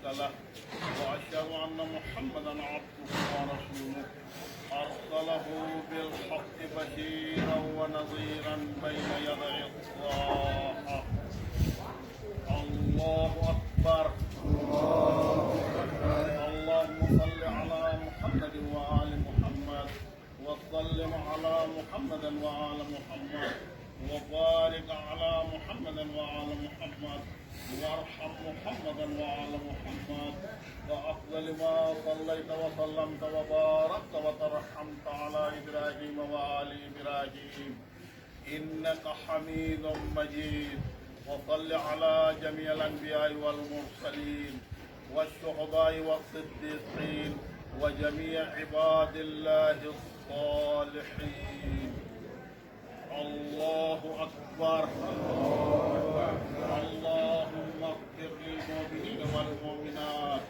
له وأشهد أن محمدا عبده ورسوله أرسله بالحق بشيرا ونذيرا بين يدي الساعة. الله أكبر. اللهم صل على محمد وآل محمد وسلم على محمد وآل محمد وبارك على محمد وآل محمد وارحم محمدا وآل محمد وأفضل ما صليت وسلمت وباركت وترحمت على إبراهيم وآل إبراهيم إنك حميد مجيد. وصل على جميع الأنبياء والمرسلين والشهداء والصديقين وجميع عباد الله الصالحين. الله أكبر. اللهم اغفر للمؤمنين والمؤمنات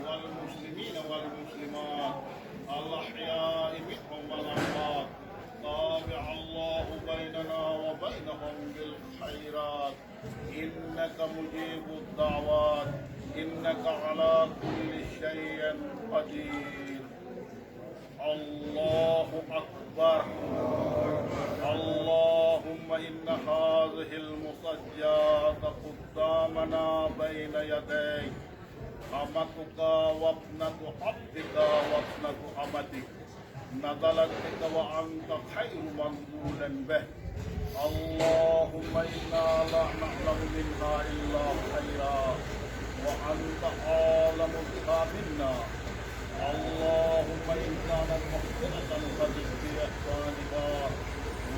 والمسلمين والمسلمات الأحياء منهم والأموات. تابع الله بيننا وبينهم بالخيرات إنك مجيب الدعوات إنك على كل شيء قدير. الله أكبر. اللهم إن هذه المسجات قدامنا بين يديك أمتك وابنة عبدك وابنة أمتك نزلت بك وأنت خير منزول به. اللهم إنا لا نعلم منها إلا خيرا وأنت عالم بها منا. اللهم إن كانت مغفرة فزد بإحسانها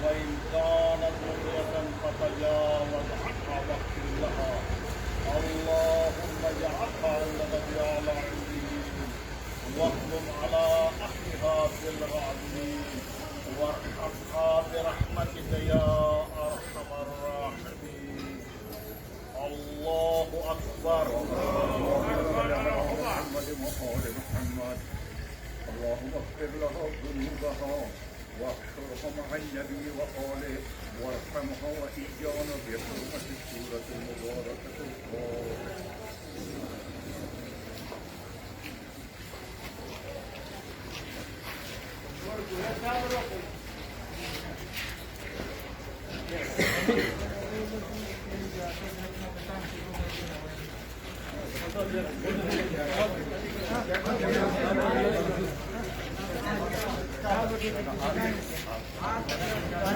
وإن كانت مغفرة فتجاوز عنها واغفر لها. اللهم اجعلها عندك بأعلى عليين واخلم على أهلها بالغالبين وارحمها برحمتك يا أرحم الراحمين. الله أكبر. اللهم اغفر لها ذنوبها واحشرها مع النبي وآله وارحمها وإيانا بحرمة السورة المباركة الفاتحة.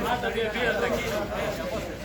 Hasta bien, bien, aquí.